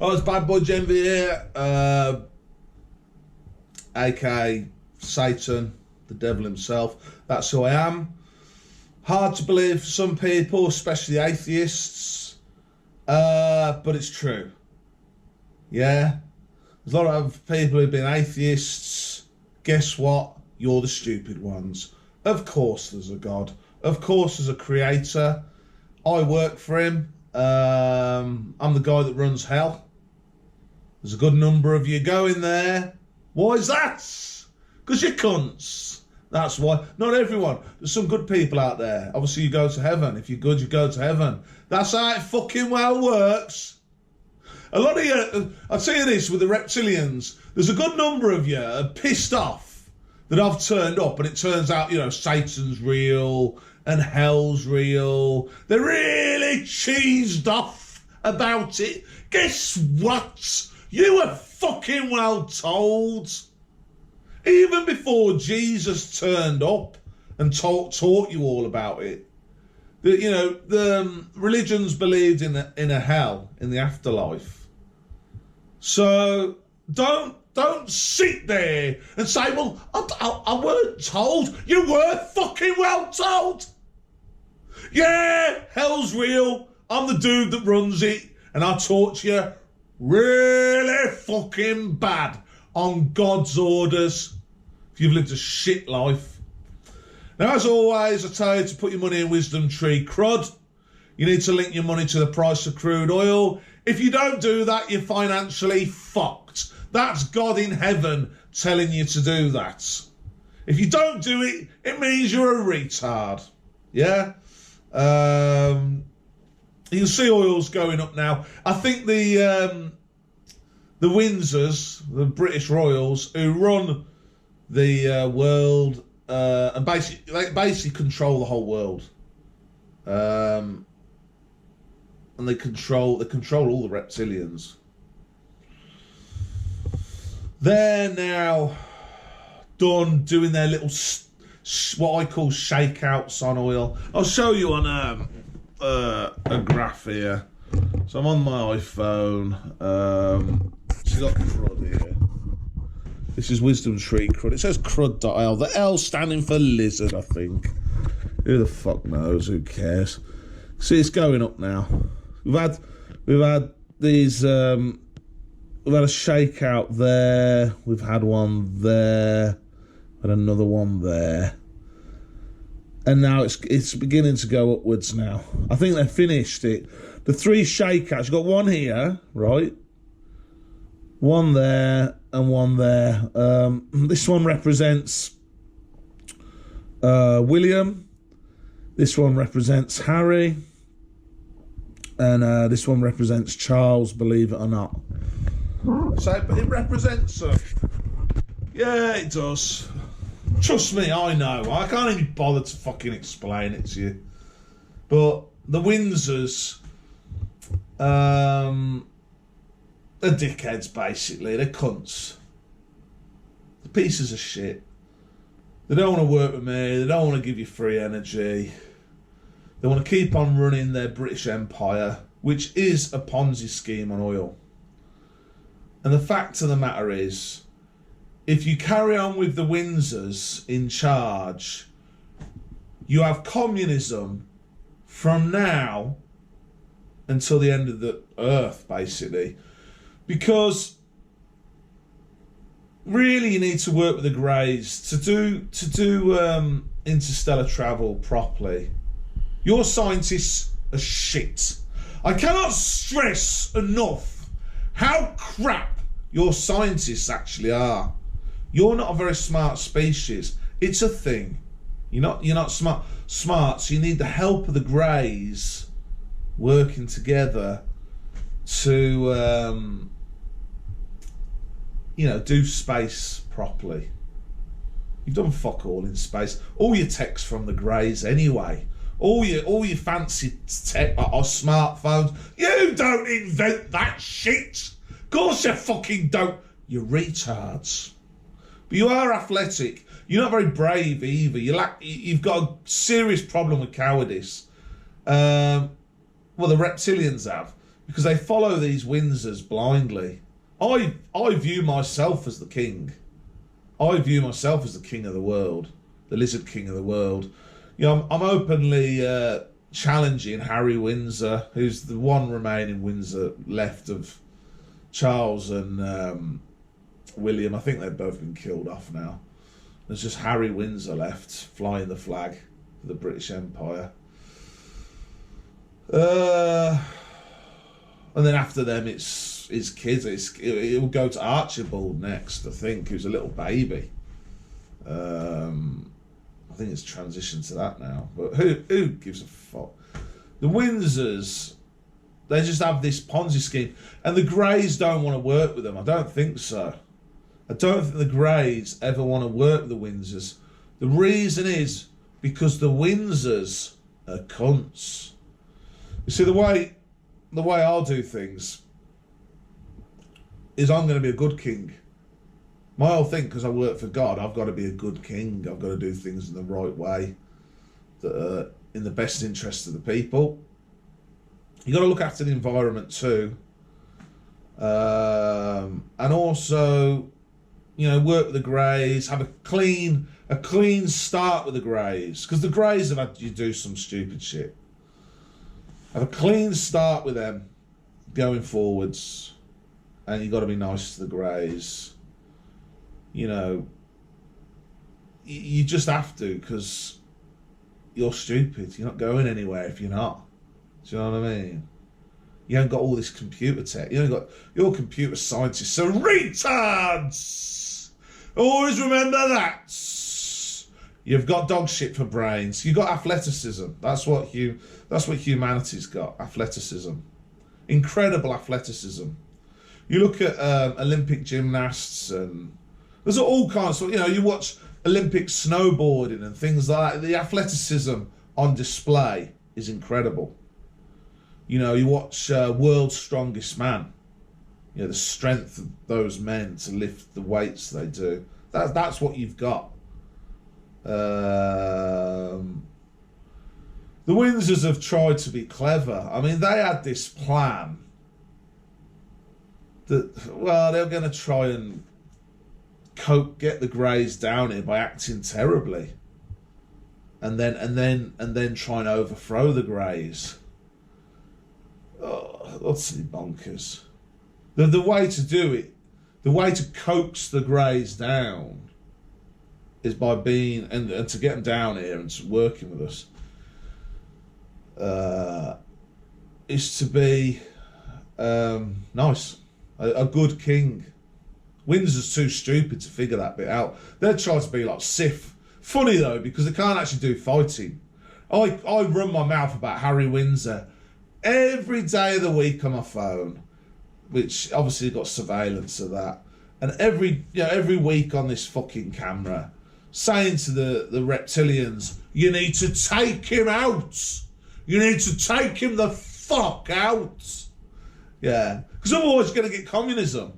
Oh, it's Bad Boy Jenvey here, aka Satan, the devil himself. That's who I am. Hard to believe for some people, especially atheists, but it's true. Yeah, there's a lot of people who've been atheists. Guess what? You're the stupid ones. Of course there's a God. Of course there's a creator. I work for him. I'm the guy that runs hell. There's a good number of you going there. Why is that? Because you're cunts. That's why. Not everyone. There's some good people out there. Obviously you go to heaven. If you're good, you go to heaven. That's how it fucking well works. A lot of you, I'll tell you this with the Reptilians, there's a good number of you are pissed off that I've turned up and it turns out, you know, Satan's real and hell's real. They're really cheesed off about it. Guess what? You were fucking well told. Even before Jesus turned up and taught you all about it. You know, the religions believed in a hell, in the afterlife. So don't sit there and say, well, I weren't told. You were fucking well told. Yeah, hell's real. I'm the dude that runs it. And I taught you really fucking bad on God's orders if you've lived a shit life. Now, as always, I tell you to put your money in Wisdomtree CRUD. You need to link your money to the price of crude oil. If you don't do that, you're financially fucked. That's God in heaven telling you to do that. If you don't do it, it means you're a retard. Yeah? You can see oil's going up now. I think the Windsors, the British royals, who run the world, and they basically control the whole world. And they control all the Reptilians. They're now done doing their little what I call shakeouts on oil. I'll show you on a graph here. So I'm on my iPhone. She's got CRUD here. This is Wisdomtree CRUD. It says CRUD.l. The L standing for lizard, I think. Who the fuck knows? Who cares? See, it's going up now. We've had these. We've had a shakeout there. We've had one there. And another one there. And now it's beginning to go upwards now. I think they've finished it. The three shakeouts. You've got one here, right? One there and one there. This one represents William. This one represents Harry. And this one represents Charles, believe it or not. So, but it represents them. Yeah, it does. Trust me, I know. I can't even bother to fucking explain it to you. But the Windsors, they're dickheads, basically. They're cunts. They're pieces of shit. They don't want to work with me. They don't want to give you free energy. They want to keep on running their British Empire, which is a Ponzi scheme on oil. And the fact of the matter is, if you carry on with the Windsors in charge, you have communism from now until the end of the earth, basically. Because really you need to work with the Greys to do interstellar travel properly. Your scientists are shit. I cannot stress enough how crap your scientists actually are. You're not a very smart species. It's a thing. You're not smart, so you need the help of the Greys working together to do space properly. You've done fuck all in space. All your tech's from the Greys anyway. All your fancy tech are smartphones. You don't invent that shit. Of course you fucking don't. You're retards. But you are athletic. You're not very brave either. You've got a serious problem with cowardice. Well, the Reptilians have. because they follow these Windsors blindly. I view myself as the king. I view myself as the king of the world, the lizard king of the world. You know, I'm openly challenging Harry Windsor, who's the one remaining Windsor left of Charles and William. I think they've both been killed off now. There's just Harry Windsor left, flying the flag for the British Empire. And then after them, it's his kids. It will go to Archibald next, I think, who's a little baby. I think it's transitioned to that now. But who gives a fuck? The Windsors, they just have this Ponzi scheme. And the Greys don't want to work with them. I don't think so. I don't think the Greys ever want to work with the Windsors. The reason is because the Windsors are cunts. You see, the way I'll do things is I'm going to be a good king. My whole thing, because I work for God, I've got to be a good king. I've got to do things in the right way, that are in the best interest of the people. You've got to look after the environment too. And also, you know, work with the Greys, have a clean start with the Greys, because the Greys have had you do some stupid shit. Have a clean start with them going forwards, and you've got to be nice to the Greys. You know, you just have to, because you're stupid. You're not going anywhere if you're not. Do you know what I mean? You haven't got all this computer tech. You haven't got your computer scientists are retards. Always remember that. You've got dog shit for brains. You've got athleticism. That's what humanity's got. Athleticism, incredible athleticism. You look at Olympic gymnasts, and there's all kinds of, you know, you watch Olympic snowboarding and things like that. The athleticism on display is incredible. You know, you watch World's Strongest Man. You know, the strength of those men to lift the weights they do. That's what you've got. The Windsors have tried to be clever. I mean, they had this plan that, well, they're going to try and get the Greys down here by acting terribly, and then try and overthrow the Greys. Oh, that's bonkers. The way to do it, the way to coax the Greys down, is by being and to get them down here and working with us. Is to be nice, a good king. Windsor's too stupid to figure that bit out. They're trying to be like Sif. Funny though, because they can't actually do fighting. I run my mouth about Harry Windsor every day of the week on my phone, which obviously got surveillance of that, and every week on this fucking camera, saying to the Reptilians, you need to take him out. You need to take him the fuck out. Yeah, because otherwise you're going to get communism.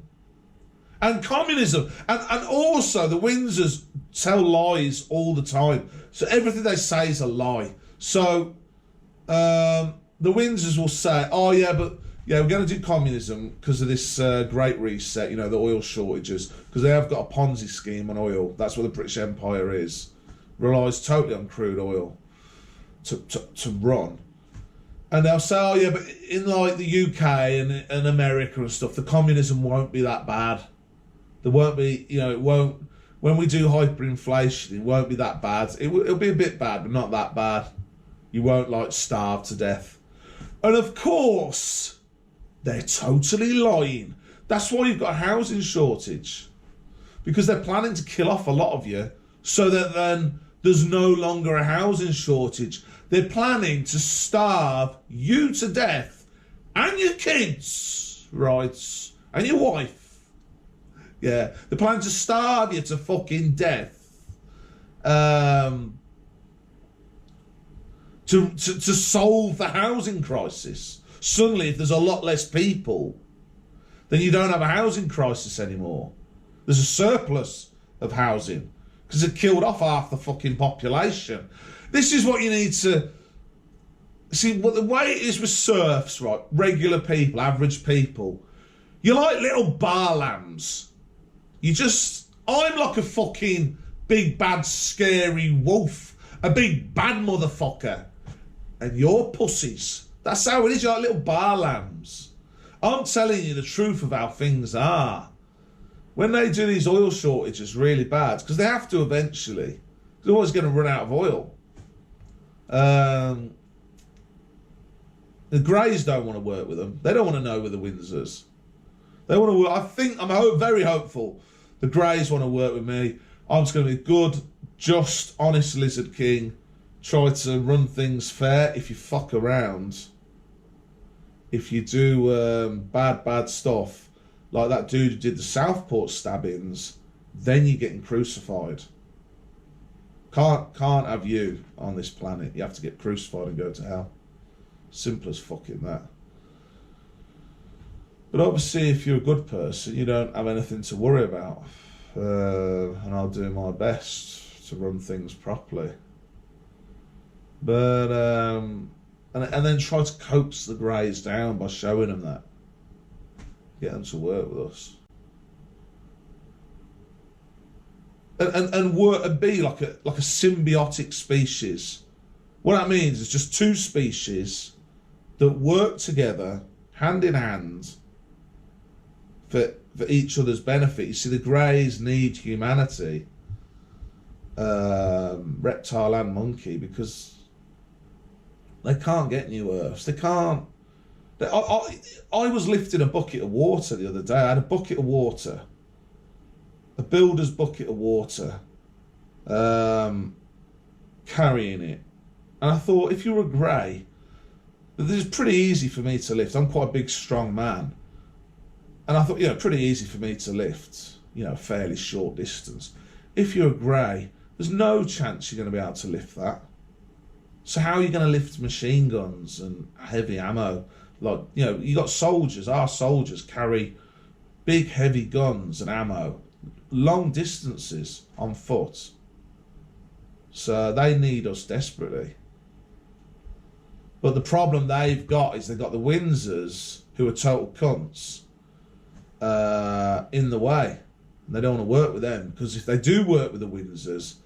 And communism, and also the Windsors tell lies all the time. So everything they say is a lie. So the Windsors will say, oh yeah, but yeah, we're going to do communism because of this great reset, you know, the oil shortages, because they have got a Ponzi scheme on oil. That's what the British Empire is. Relies totally on crude oil to run. And they'll say, oh yeah, but in like the UK and America and stuff, the communism won't be that bad. There won't be, you know, it won't, when we do hyperinflation, it won't be that bad. It'll be a bit bad, but not that bad. You won't like starve to death. And of course, they're totally lying. That's why you've got a housing shortage. Because they're planning to kill off a lot of you so that then there's no longer a housing shortage. They're planning to starve you to death and your kids, right? And your wife. Yeah, they're planning to starve you to fucking death. To solve the housing crisis. Suddenly, if there's a lot less people, then you don't have a housing crisis anymore. There's a surplus of housing because it killed off half the fucking population. This is what you need to See, what the way it is with serfs, right? Regular people, average people. You're like little bar lambs. I'm like a fucking big, bad, scary wolf. A big, bad motherfucker. And you're pussies. That's how it is. You're like little bar lambs. I'm telling you the truth of how things are. When they do these oil shortages really bad, because they have to eventually. They're always going to run out of oil. The Greys don't want to work with them. They don't want to know with the Windsors. They want to work. I'm very hopeful the Greys want to work with me. I'm just going to be a good, just, honest Lizard King. Try to run things fair. If you fuck around, if you do bad stuff, like that dude who did the Southport stabbings, then you're getting crucified. Can't have you on this planet. You have to get crucified and go to hell. Simple as fucking that. But obviously, if you're a good person, you don't have anything to worry about. And I'll do my best to run things properly. But and then try to coax the Greys down by showing them that. Get them to work with us. And work and be like a symbiotic species. What that means is just two species that work together, hand in hand, for each other's benefit. You see, the Greys need humanity, reptile and monkey, because they can't get new Earths. They can't. I was lifting a bucket of water the other day. I had a bucket of water, a builder's bucket of water, carrying it. And I thought, if you're a Grey, this is pretty easy for me to lift. I'm quite a big, strong man. And I thought, pretty easy for me to lift, a fairly short distance. If you're a Grey, there's no chance you're going to be able to lift that. So how are you going to lift machine guns and heavy ammo? Like, you got soldiers. Our soldiers carry big, heavy guns and ammo, long distances on foot. So they need us desperately. But the problem they've got is they've got the Windsors, who are total cunts, in the way. And they don't want to work with them, because if they do work with the Windsors,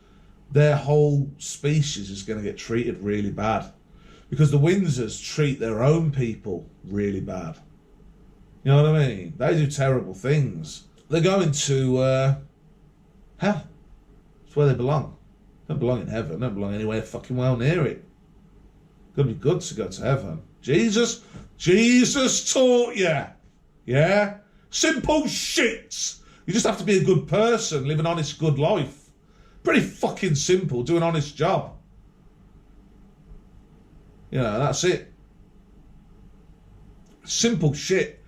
their whole species is going to get treated really bad. Because the Windsors treat their own people really bad. You know what I mean? They do terrible things. They're going to hell. It's where they belong. They don't belong in heaven. They don't belong anywhere fucking well near it. Gonna be good to go to heaven. Jesus taught you. Yeah? Simple shit. You just have to be a good person, live an honest, good life. Pretty fucking simple. Do an honest job. That's it. Simple shit.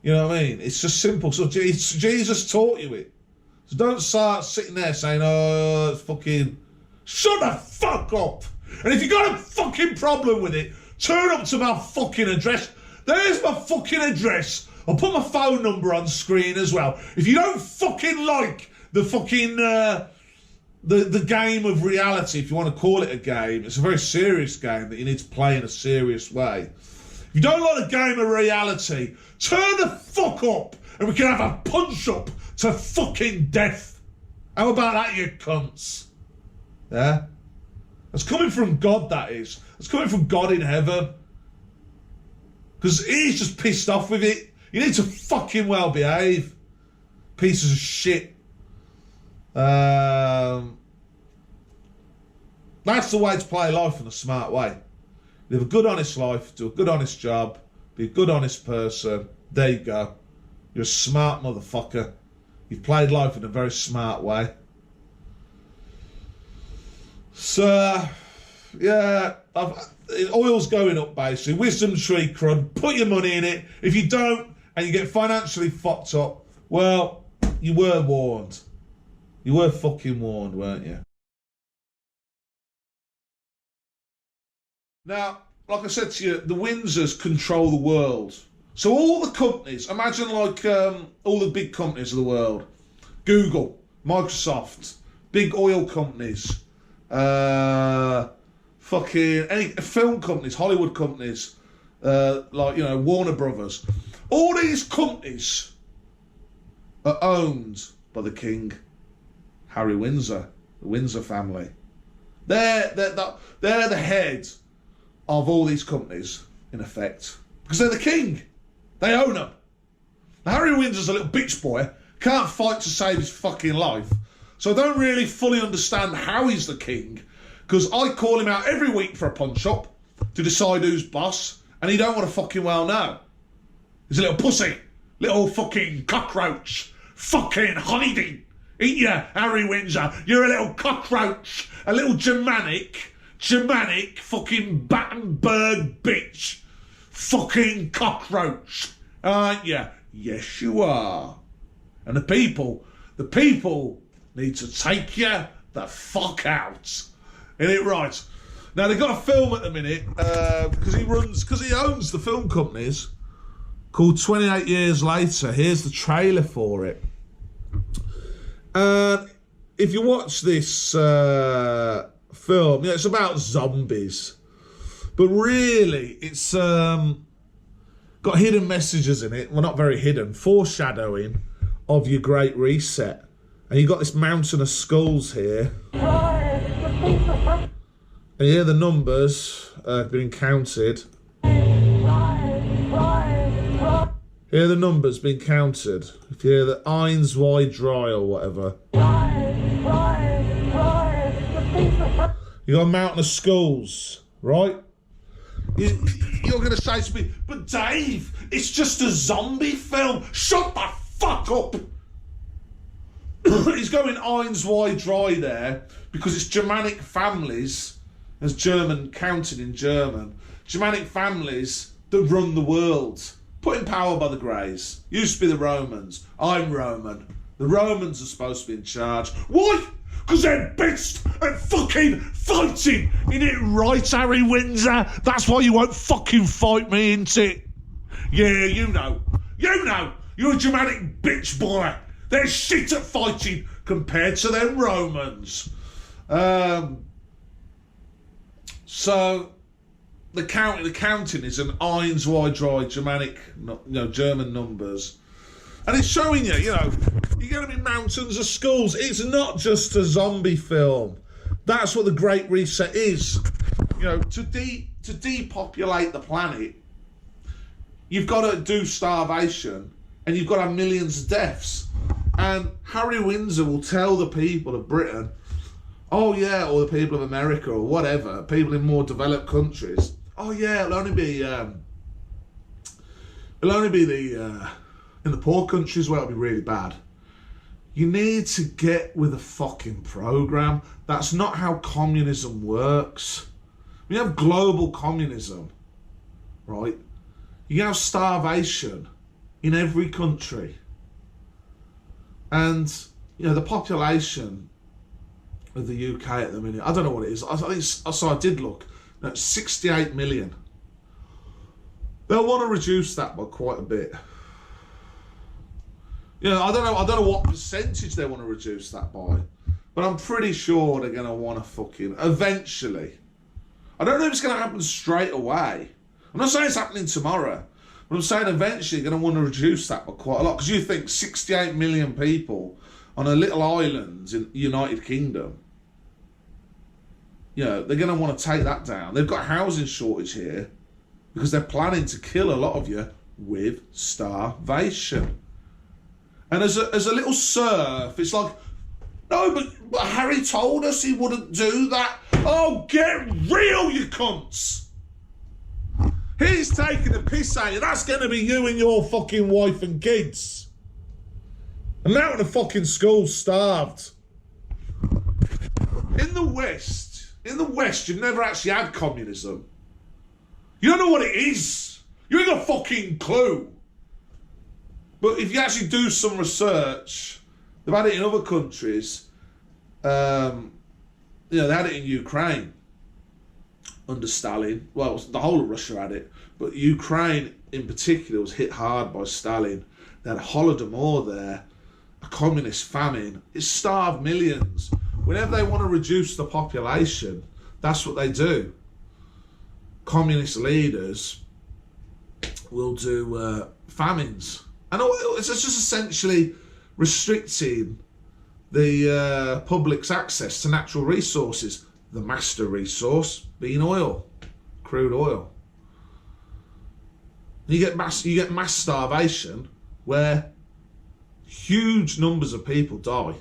You know what I mean? It's just simple. So Jesus taught you it. So don't start sitting there saying, oh, it's fucking... Shut the fuck up. And if you got a fucking problem with it, turn up to my fucking address. There's my fucking address. I'll put my phone number on screen as well. If you don't fucking like the fucking... The game of reality, if you want to call it a game, it's a very serious game that you need to play in a serious way. If you don't like the game of reality, turn the fuck up and we can have a punch up to fucking death. How about that, you cunts? Yeah? That's coming from God, that is. That's coming from God in heaven. Because he's just pissed off with it. You need to fucking well behave. Pieces of shit. That's the way to play life in a smart way. Live a good, honest life, do a good, honest job, be a good, honest person. There you go. You're a smart motherfucker. You've played life in a very smart way. So, yeah, oil's going up basically. Wisdomtree CRUD, put your money in it. If you don't and you get financially fucked up, well, you were warned. You were fucking warned, weren't you? Now, like I said to you, the Windsors control the world. So all the companies, imagine like all the big companies of the world. Google, Microsoft, big oil companies, fucking any film companies, Hollywood companies, like, you know, Warner Brothers. All these companies are owned by the King, Harry Windsor, the Windsor family. They're the head of all these companies, in effect, because they're the king. They own them. Now, Harry Windsor's a little bitch boy, can't fight to save his fucking life. So I don't really fully understand how he's the king, because I call him out every week for a punch-up to decide who's boss, and he don't want to fucking well know. He's a little pussy, little fucking cockroach, fucking hiding. Ain't ya, Harry Windsor? You're a little cockroach, a little Germanic fucking Battenberg bitch, fucking cockroach, aren't ya? Yes, you are. And the people need to take you the fuck out. Ain't it right? Now, they've got a film at the minute, because he owns the film companies, called 28 Years Later. Here's the trailer for it. If you watch this film, yeah, it's about zombies, but really it's got hidden messages in it. Well, not very hidden, foreshadowing of your Great Reset. And you've got this mountain of skulls here, and here the numbers have been counted. Here the numbers being counted. If you hear the Eins wide dry or whatever. You got a mountain of skulls, right? You're going to say to me, but Dave, it's just a zombie film. Shut the fuck up. He's going Eins wide dry there because it's Germanic families, as German counted in German, Germanic families that run the world. Put in power by the Greys. Used to be the Romans. I'm Roman. The Romans are supposed to be in charge. Why? Because they're best at fucking fighting. Isn't it right, Harry Windsor? That's why you won't fucking fight me, ain't it? Yeah, you know. You know. You're a Germanic bitch boy. They're shit at fighting compared to them Romans. So... The counting is an Eins wide dry Germanic, German numbers, and it's showing you, you're going to be mountains of skulls. It's not just a zombie film. That's what the Great Reset is. To depopulate the planet, you've got to do starvation, and you've got to have millions of deaths. And Harry Windsor will tell the people of Britain, oh yeah, or the people of America or whatever, people in more developed countries. Oh yeah, it'll only be the in the poor countries where it'll be really bad. You need to get with a fucking program. That's not how communism works. We have global communism, right? You have starvation in every country, and the population of the UK at the minute, I don't know what it is. I did look. That's 68 million. They'll want to reduce that by quite a bit. I don't know what percentage they want to reduce that by, but I'm pretty sure they're going to want to fucking eventually. I don't know if it's going to happen straight away. I'm not saying it's happening tomorrow, but I'm saying eventually they're going to want to reduce that by quite a lot, because you think 68 million people on a little island in the United Kingdom. They're going to want to take that down. They've got a housing shortage here because they're planning to kill a lot of you with starvation. And as a little serf, it's like, no, but Harry told us he wouldn't do that. Oh, get real, you cunts. He's taking the piss out of you. That's going to be you and your fucking wife and kids. A mountain of fucking schools starved. In the West, you've never actually had communism. You don't know what it is. You ain't got a fucking clue. But if you actually do some research, they've had it in other countries. They had it in Ukraine under Stalin. Well, the whole of Russia had it, but Ukraine in particular was hit hard by Stalin. They had Holodomor there, a communist famine. It starved millions. Whenever they want to reduce the population, That's what they do. Communist leaders will do famines. And it's just essentially restricting the public's access to natural resources. The master resource being oil, crude oil. You get mass starvation where huge numbers of people die.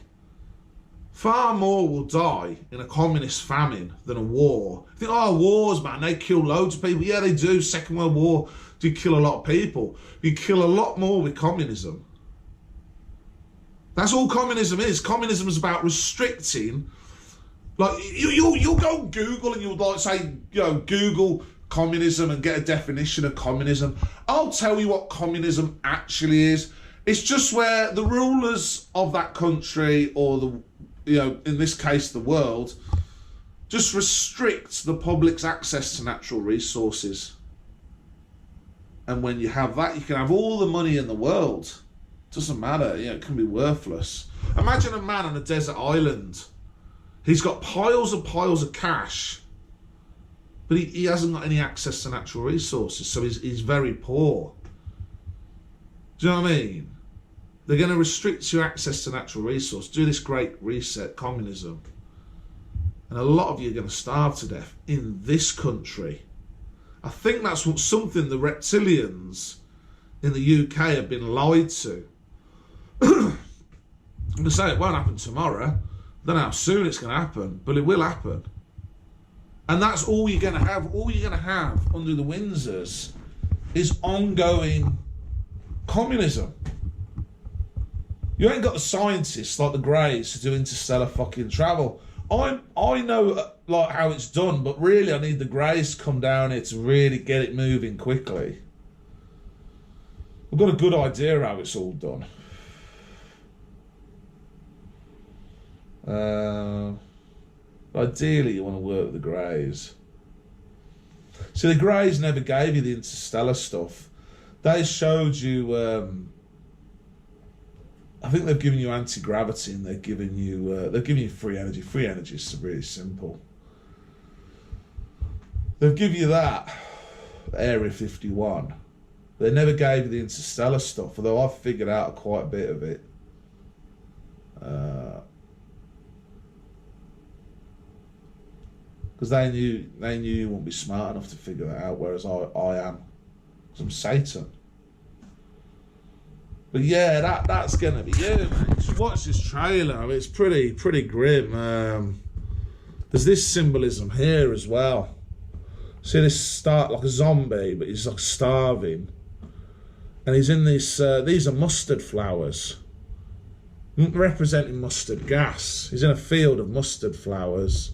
Far more will die in a communist famine than a war. You think, oh, wars, man, they kill loads of people. Yeah, they do. Second World War did kill a lot of people. You kill a lot more with communism. That's all communism is. Communism is about restricting. Like, you'll go Google and you'll like say, Google communism and get a definition of communism. I'll tell you what communism actually is. It's just where the rulers of that country, or in this case the world, just restricts the public's access to natural resources. And when you have that, you can have all the money in the world. Doesn't matter, it can be worthless. Imagine a man on a desert island. He's got piles of cash, but he hasn't got any access to natural resources, so he's very poor. Do you know what I mean? They're going to restrict your access to natural resources, do this great reset, communism. And a lot of you are going to starve to death in this country. I think that's something the reptilians in the UK have been lied to. I'm going to say it won't happen tomorrow. I don't know how soon it's going to happen, but it will happen. And that's all you're going to have. All you're going to have under the Windsors is ongoing communism. You ain't got the scientists like the Greys to do interstellar fucking travel. I know like how it's done, but really I need the Greys to come down here to really get it moving quickly. I've got a good idea how it's all done. Ideally you want to work with the Greys. See, the Greys never gave you the interstellar stuff. They showed you I think they've given you anti-gravity, and they've given you free energy. Free energy is really simple. They'll give you that, Area 51. They never gave you the interstellar stuff, although I've figured out quite a bit of it. Because they knew you wouldn't be smart enough to figure that out, whereas I am. Because I'm Satan. But yeah, that's gonna be you, man. Just watch this trailer. I mean, it's pretty grim. There's this symbolism here as well. See this start like a zombie, but he's like starving, and he's in this. These are mustard flowers, representing mustard gas. He's in a field of mustard flowers.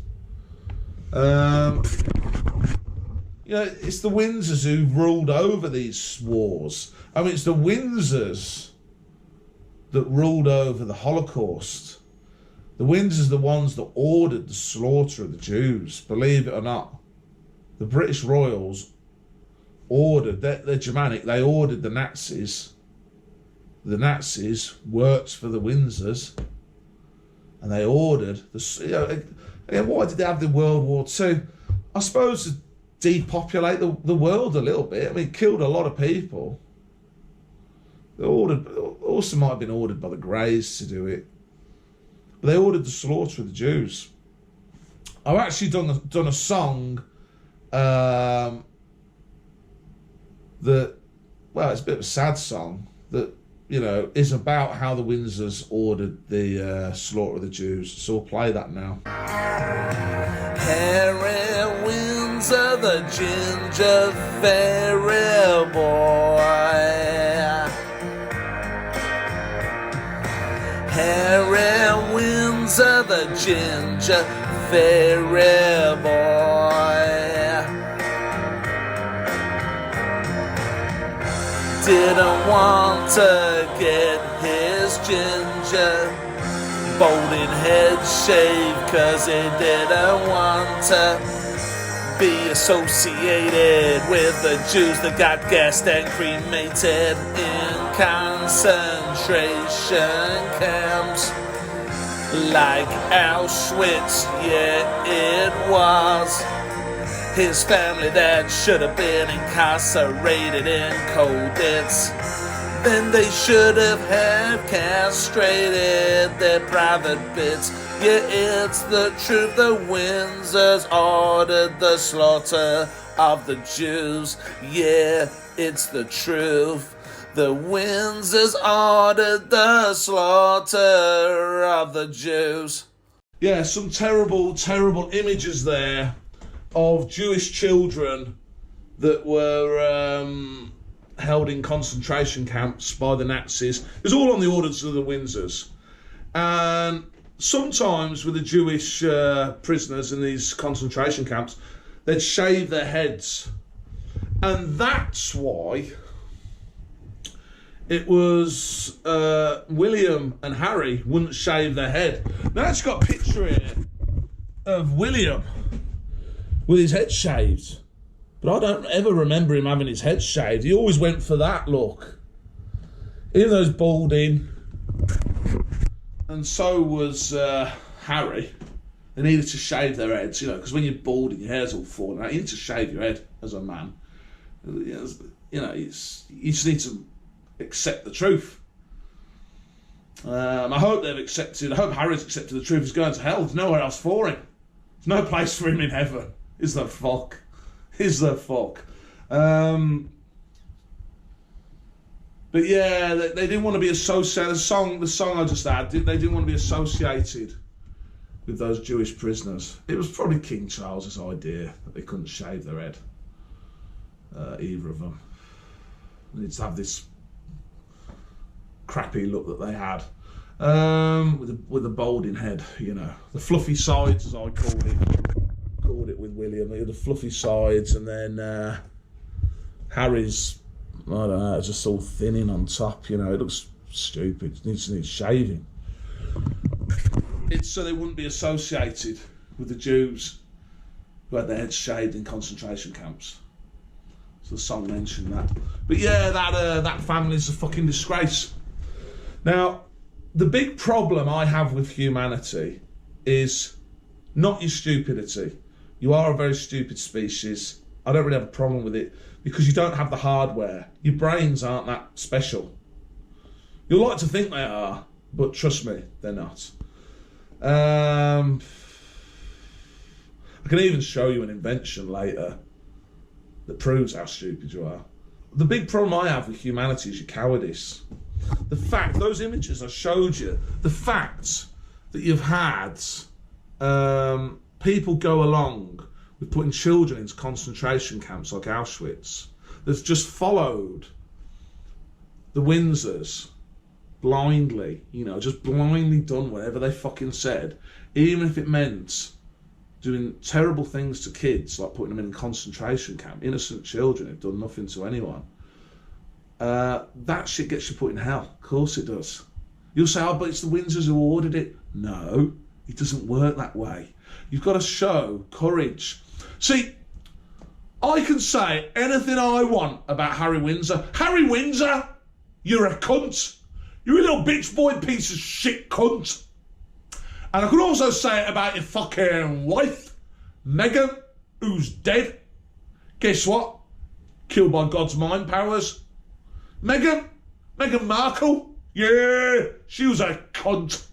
It's the Windsors who ruled over these wars. I mean, it's the Windsors that ruled over the Holocaust. The Windsors are the ones that ordered the slaughter of the Jews, believe it or not. The British royals ordered, they're Germanic, they ordered the Nazis. The Nazis worked for the Windsors, and they ordered, why did they have the World War II? I suppose to depopulate the world a little bit. I mean, it killed a lot of people. They also might have been ordered by the Greys to do it. But they ordered the slaughter of the Jews. I've actually done a song that, well, it's a bit of a sad song that, is about how the Windsors ordered the slaughter of the Jews. So we'll play that now. Harry Windsor, the ginger fairy boy. Harry Windsor, the ginger fairy boy. Didn't want to get his ginger balding head shaved, 'cause he didn't want to be associated with the Jews that got gassed and cremated in concentration camps. like Auschwitz, yeah it was. His family that should have been incarcerated in cowardice. Then they should have castrated their private bits. Yeah, it's the truth. The Windsors ordered the slaughter of the Jews. Yeah, it's the truth. The Windsors ordered the slaughter of the Jews. Yeah, some terrible, terrible images there of Jewish children that were held in concentration camps by the Nazis. It was all on the orders of the Windsors. And sometimes with the Jewish prisoners in these concentration camps, they'd shave their heads. And that's why it was William and Harry wouldn't shave their head. Now, it's got a picture here of William with his head shaved. But I don't ever remember him having his head shaved. He always went for that look. Even though he's balding. And so was Harry. They needed to shave their heads, you know, because when you're bald and your hair's all falling out, you need to shave your head as a man. You know, you just need to accept the truth. I hope Harry's accepted the truth. He's going to hell. There's nowhere else for him. There's no place for him in heaven. Is the fuck? But yeah, they didn't want to be associated. The song I just had, they didn't want to be associated with those Jewish prisoners. It was probably King Charles's idea that they couldn't shave their head, either of them. They need to have this crappy look that they had, with a balding head, you know, the fluffy sides, as I called it with William. They had the fluffy sides, and then Harry's, I don't know, it's just all thinning on top, you know. It looks stupid. It needs shaving. It's so they wouldn't be associated with the Jews who had their heads shaved in concentration camps. So the song mentioned that. But yeah, that family's a fucking disgrace. Now, the big problem I have with humanity is not your stupidity. You are a very stupid species. I don't really have a problem with it because you don't have the hardware. Your brains aren't that special. You'll like to think they are, but trust me, they're not. I can even show you an invention later that proves how stupid you are. The big problem I have with humanity is your cowardice. The fact, those images I showed you, the fact that you've had people go along with putting children into concentration camps like Auschwitz, that's just followed the Windsors blindly, you know, just blindly done whatever they fucking said, even if it meant doing terrible things to kids, like putting them in a concentration camp, innocent children who've done nothing to anyone. That shit gets you put in hell. Of course it does. You'll say, oh, but it's the Windsors who ordered it. No, it doesn't work that way. You've got to show courage. See, I can say anything I want about Harry Windsor. Harry Windsor, you're a cunt. You're a little bitch boy piece of shit cunt. And I could also say it about your fucking wife, Meghan, who's dead. Guess what? Killed by God's mind powers. Meghan Markle, yeah, she was a cunt.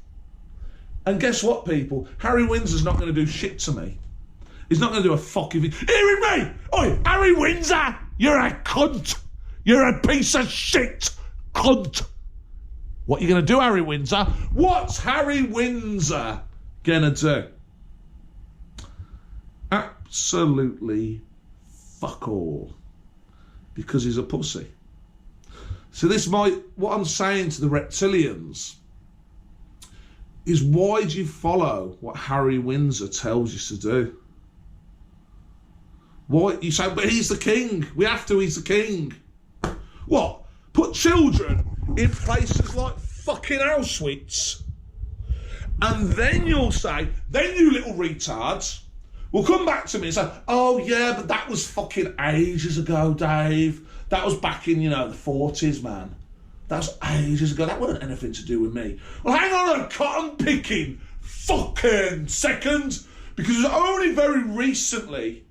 And guess what, people? Harry Windsor's not going to do shit to me. He's not going to do a fucking thing. Hearing me! Oi, Harry Windsor, you're a cunt. You're a piece of shit cunt. What are you going to do, Harry Windsor? What's Harry Windsor going to do? Absolutely fuck all. Because he's a pussy. So what I'm saying to the Reptilians is, why do you follow what Harry Windsor tells you to do? Why? You say, but he's the king. We have to, he's the king. What? Put children in places like fucking Auschwitz. And then you'll say, then you little retards will come back to me and say, oh yeah, but that was fucking ages ago, Dave. That was back in, the 40s, man. That was ages ago. That wasn't anything to do with me. Well, hang on a cotton picking, fucking second, because it's only very recently,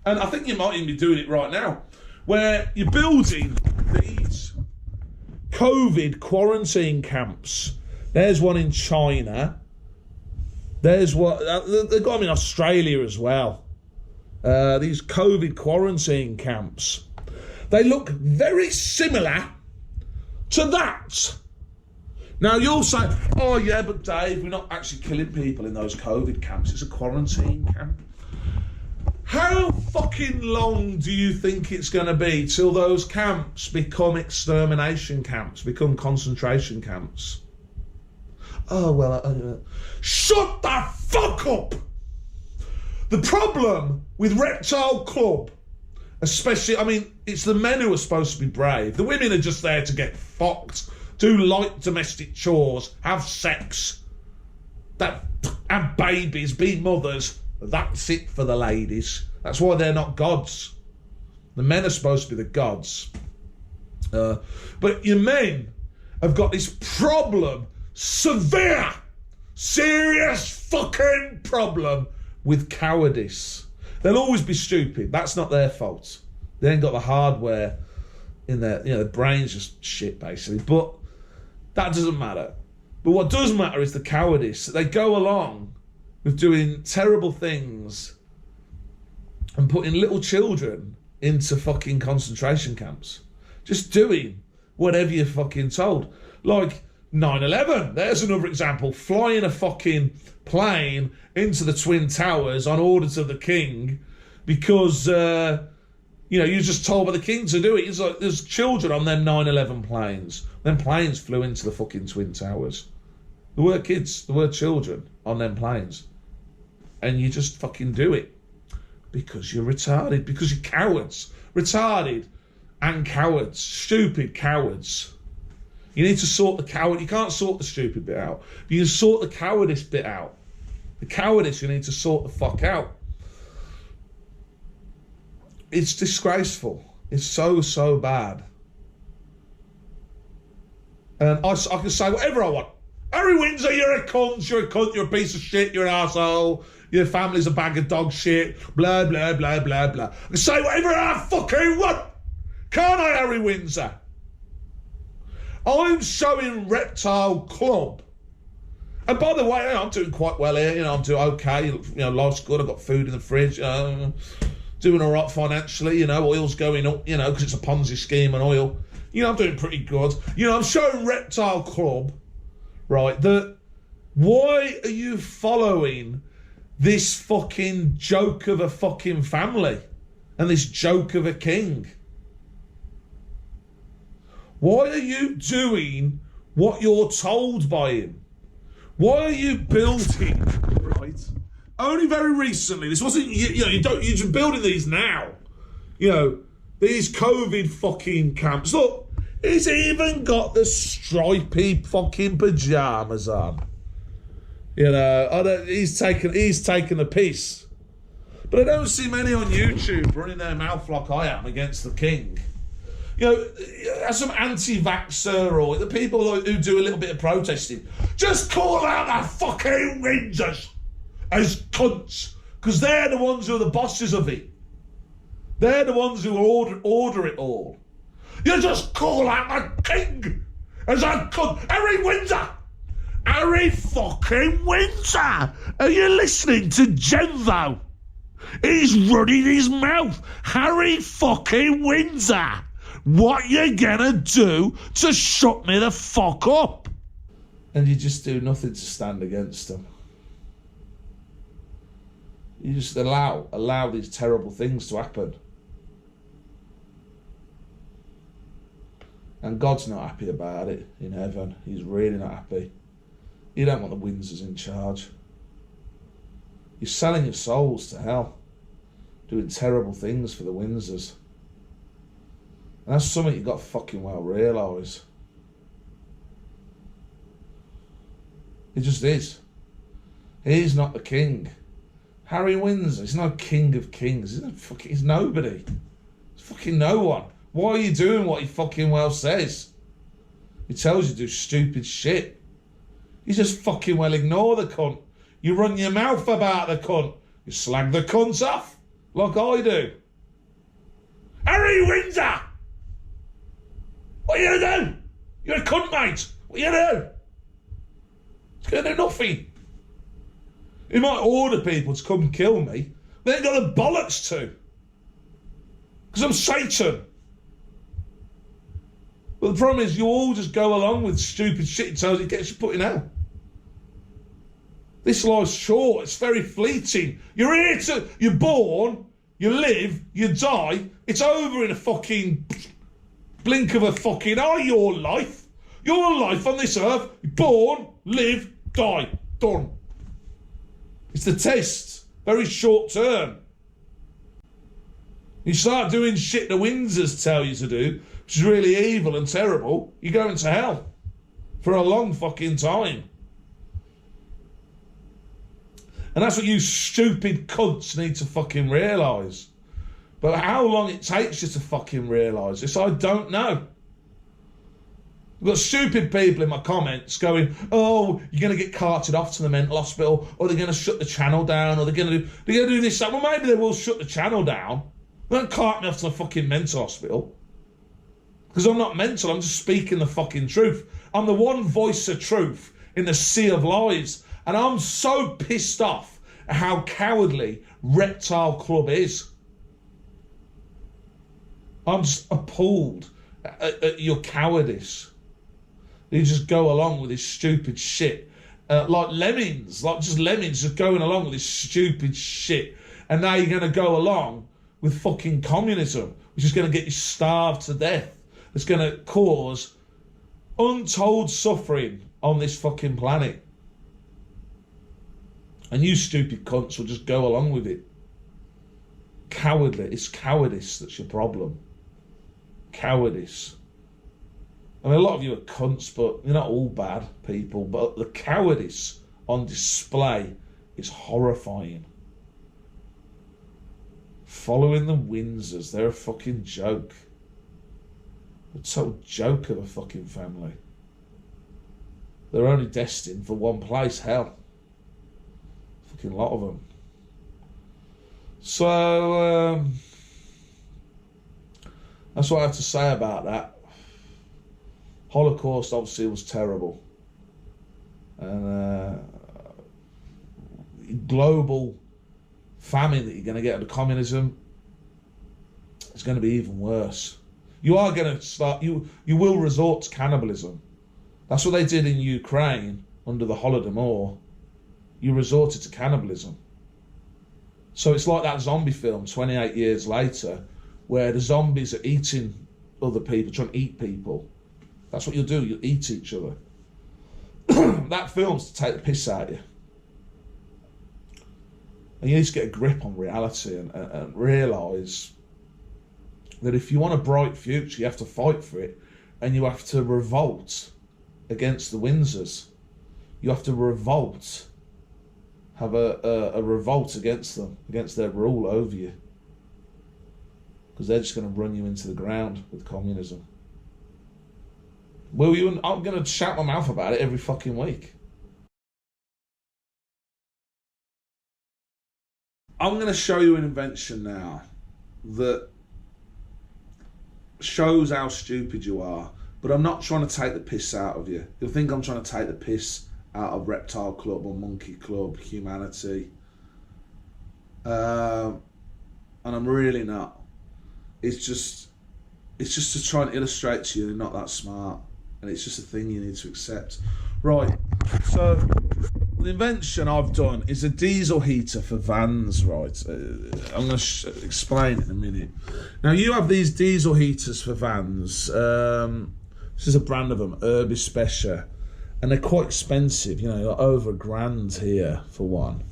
and I think you might even be doing it right now, where you're building these COVID quarantine camps. There's one in China. There's what they've got them in Australia as well. These COVID quarantine camps. They look very similar to that. Now you'll say, oh yeah, but Dave, we're not actually killing people in those COVID camps. It's a quarantine camp. How fucking long do you think it's going to be till those camps become extermination camps, become concentration camps? Oh, well, shut the fuck up! The problem with Reptile Club, especially, I mean, it's the men who are supposed to be brave. The women are just there to get fucked, do light domestic chores, have sex, have babies, be mothers. That's it for the ladies. That's why they're not gods. The men are supposed to be the gods. But your men have got this problem, severe, serious fucking problem with cowardice. They'll always be stupid. That's not their fault. They ain't got the hardware in their, the brain's just shit basically. But that doesn't matter. But what does matter is the cowardice. They go along with doing terrible things and putting little children into fucking concentration camps. Just doing whatever you're fucking told. Like 9/11, there's another example. Flying a fucking plane into the Twin Towers on orders of the king because, you're just told by the king to do it. It's like there's children on them 9/11 planes. Them planes flew into the fucking Twin Towers. There were kids, there were children on them planes. And you just fucking do it because you're retarded, because you're cowards. Retarded and cowards, stupid cowards. You need to sort the coward. You can't sort the stupid bit out. You can sort the cowardice bit out. The cowardice you need to sort the fuck out. It's disgraceful. It's so bad. And I can say whatever I want. Harry Windsor, you're a cunt, you're a piece of shit, you're an arsehole, your family's a bag of dog shit, blah, blah, blah, blah, blah. I can say whatever I fucking want. Can't I, Harry Windsor? I'm showing Reptile Club. And by the way, I'm doing quite well here, I'm doing okay, life's good, I've got food in the fridge, doing all right financially, oil's going up, because it's a Ponzi scheme and oil. I'm doing pretty good. I'm showing Reptile Club, right, that why are you following this fucking joke of a fucking family and this joke of a king? Why are you doing what you're told by him? Why are you building, right? Only very recently, this wasn't, you're just building these now. These COVID fucking camps. Look, he's even got the stripy fucking pajamas on. He's taken a piece. But I don't see many on YouTube running their mouth like I am against the king. As some anti-vaxxer or the people who do a little bit of protesting, just call out the fucking Windsors as cunts, because they're the ones who are the bosses of it. They're the ones who order it all. You just call out the king as a cunt. Harry Windsor! Harry fucking Windsor! Are you listening to Jenvey? He's running his mouth. Harry fucking Windsor! What you gonna do to shut me the fuck up? And you just do nothing to stand against them. You just allow these terrible things to happen. And God's not happy about it in heaven. He's really not happy. You don't want the Windsors in charge. You're selling your souls to hell, doing terrible things for the Windsors. And that's something you've got to fucking well realise. It just is. He's not the king. Harry Windsor, he's no king of kings. He's nobody. He's fucking no one. Why are you doing what he fucking well says? He tells you to do stupid shit. You just fucking well ignore the cunt. You run your mouth about the cunt. You slag the cunts off, like I do. Harry Windsor! What are you gonna do? You're a cunt, mate. What are you gonna do? It's gonna do nothing. He might order people to come kill me, but they ain't got the bollocks to. Because I'm Satan. But the problem is you all just go along with stupid shit until it gets you put in hell. This life's short, it's very fleeting. You're born, you live, you die, it's over in a fucking blink of a fucking eye, your life. Your life on this earth, you're born, live, die, done. It's the test, very short term. You start doing shit the Windsors tell you to do, which is really evil and terrible, you're going to hell for a long fucking time. And that's what you stupid cunts need to fucking realise. But how long it takes you to fucking realise this, I don't know. I've got stupid people in my comments going, oh, you're going to get carted off to the mental hospital, or they're going to shut the channel down, or they're going to do this, that. Well, maybe they will shut the channel down. They don't cart me off to the fucking mental hospital. Because I'm not mental, I'm just speaking the fucking truth. I'm the one voice of truth in the sea of lies. And I'm so pissed off at how cowardly Reptile Club is. I'm just appalled at your cowardice. You just go along with this stupid shit. Like lemmings, just going along with this stupid shit. And now you're going to go along with fucking communism, which is going to get you starved to death. It's going to cause untold suffering on this fucking planet. And you stupid cunts will just go along with it. Cowardly. It's cowardice that's your problem. Cowardice. I mean, a lot of you are cunts, but you're not all bad people. But the cowardice on display is horrifying. Following the Windsors, they're a fucking joke. A total joke of a fucking family. They're only destined for one place, hell. Fucking lot of them. So, that's what I have to say about that. Holocaust obviously was terrible. And global famine that you're going to get under communism is going to be even worse. You are going to start, you will resort to cannibalism. That's what they did in Ukraine under the Holodomor. You resorted to cannibalism. So it's like that zombie film 28 years later, where the zombies are eating other people, trying to eat people. That's what you'll do, you'll eat each other. That film's to take the piss out of you. And you need to get a grip on reality and realise that if you want a bright future, you have to fight for it, and you have to revolt against the Windsors. You have to revolt. Have a revolt against them, against their rule over you. Because they're just going to run you into the ground with communism. Will you? I'm going to shout my mouth about it every fucking week. I'm going to show you an invention now that shows how stupid you are, but I'm not trying to take the piss out of you. You'll think I'm trying to take the piss out of Reptile Club or Monkey Club, humanity. And I'm really not. It's just to try and illustrate to you you're not that smart. And it's just a thing you need to accept. Right, so the invention I've done is a diesel heater for vans, right? I'm going to explain in a minute. Now, you have these diesel heaters for vans. This is a brand of them, Urbi Special. And they're quite expensive, you know, like over £1,000 here for one.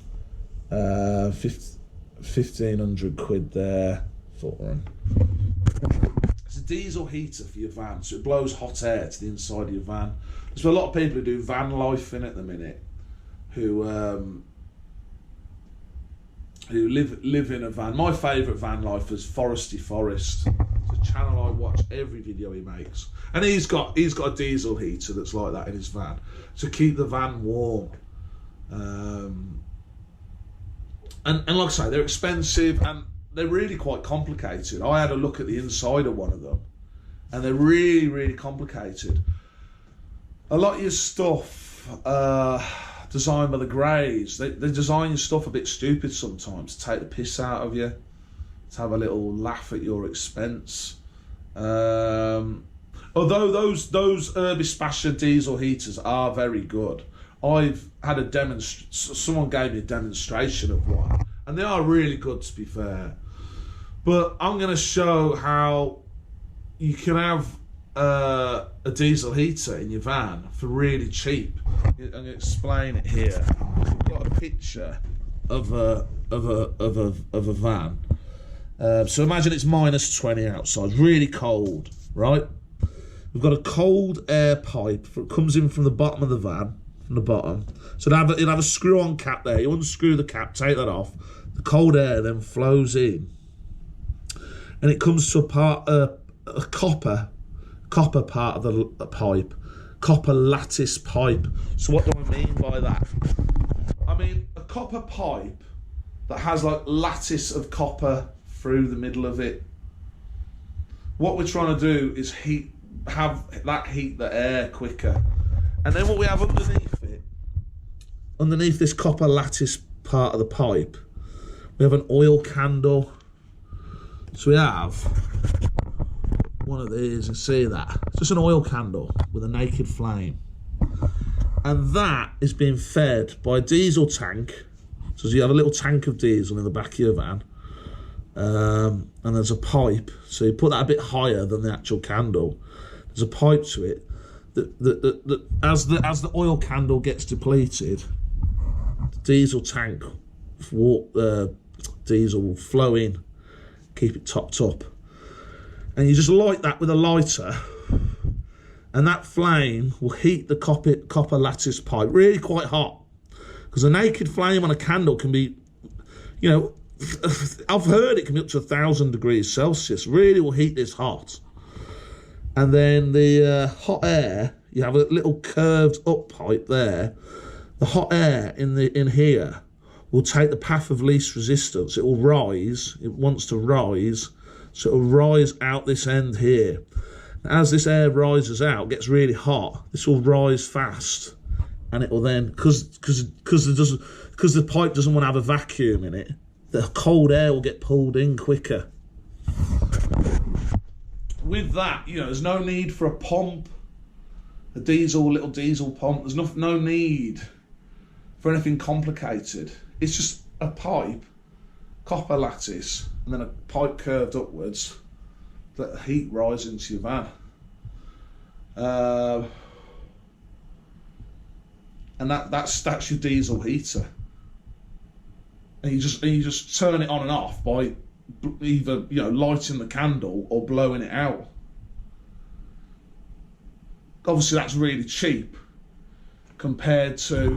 1,500 quid there for them. It's a diesel heater for your van, so it blows hot air to the inside of your van. There's a lot of people who do van life in it at the minute, who live in a van. My favourite van life is Foresty Forest. It's a channel I watch every video he makes, and he's got a diesel heater that's like that in his van to keep the van warm. And like I say, they're expensive and they're really quite complicated. I had a look at the inside of one of them, and they're really, really complicated. A lot of your stuff designed by the Greys, they design your stuff a bit stupid sometimes, to take the piss out of you, to have a little laugh at your expense. Although those Urbispacia diesel heaters are very good. I've had someone gave me a demonstration of one, and they are really good, to be fair. But I'm going to show how you can have a diesel heater in your van for really cheap. I'm going to explain it here. I've got a picture of a van. So imagine it's -20 outside, really cold, right? We've got a cold air pipe that comes in from the bottom of the van, from the bottom. So it'll have a screw-on cap there. You unscrew the cap, take that off. The cold air then flows in, and it comes to a copper part of the pipe, copper lattice pipe. So what do I mean by that? I mean a copper pipe that has like lattice of copper through the middle of it. What we're trying to do is heat the air quicker, and then what we have underneath this copper lattice part of the pipe, we have an oil candle. So we have one of these, and see that? It's just an oil candle with a naked flame. And that is being fed by a diesel tank. So you have a little tank of diesel in the back of your van. And there's a pipe. So you put that a bit higher than the actual candle. There's a pipe to it. That as the oil candle gets depleted, the diesel tank diesel will flow in, keep it topped up. And you just light that with a lighter, and that flame will heat the copper lattice pipe really quite hot, because a naked flame on a candle can be, you know, I've heard it can be up to 1,000 degrees Celsius. Really will heat this hot. And then the hot air, you have a little curved up pipe there. The hot air in here will take the path of least resistance. It will rise. It wants to rise. So it'll rise out this end here. As this air rises out, gets really hot, this will rise fast, and it will then, because the pipe doesn't want to have a vacuum in it, the cold air will get pulled in quicker. With that, you know, there's no need for a pump, a little diesel pump. There's no need for anything complicated. It's just a pipe, copper lattice, and then a pipe curved upwards, let the heat rise into your van. And that's your diesel heater. And you just turn it on and off by either, you know, lighting the candle or blowing it out. Obviously that's really cheap compared to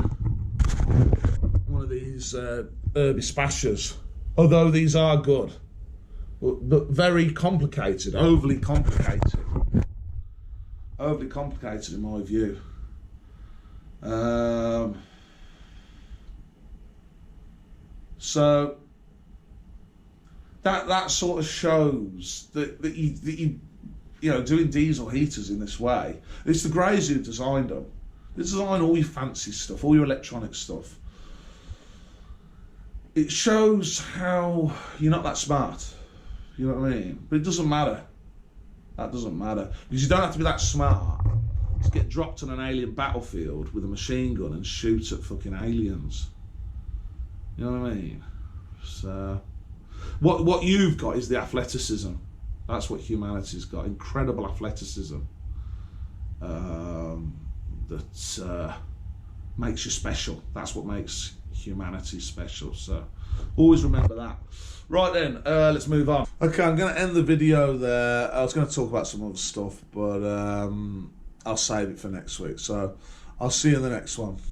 one of these Urbispacias. Although these are good, but very complicated, overly complicated in my view. So that sort of shows that you know, doing diesel heaters in this way. It's the Greys who designed them. They design all your fancy stuff, all your electronic stuff. It shows how you're not that smart, you know what I mean? But it doesn't matter. That doesn't matter. Because you don't have to be that smart to get dropped on an alien battlefield with a machine gun and shoot at fucking aliens. You know what I mean? So, what you've got is the athleticism. That's what humanity's got. Incredible athleticism. That makes you special. That's what makes humanity special. So always remember that. Right then, let's move on. Okay, I'm going to end the video there. I was going to talk about some other stuff, but I'll save it for next week. So I'll see you in the next one.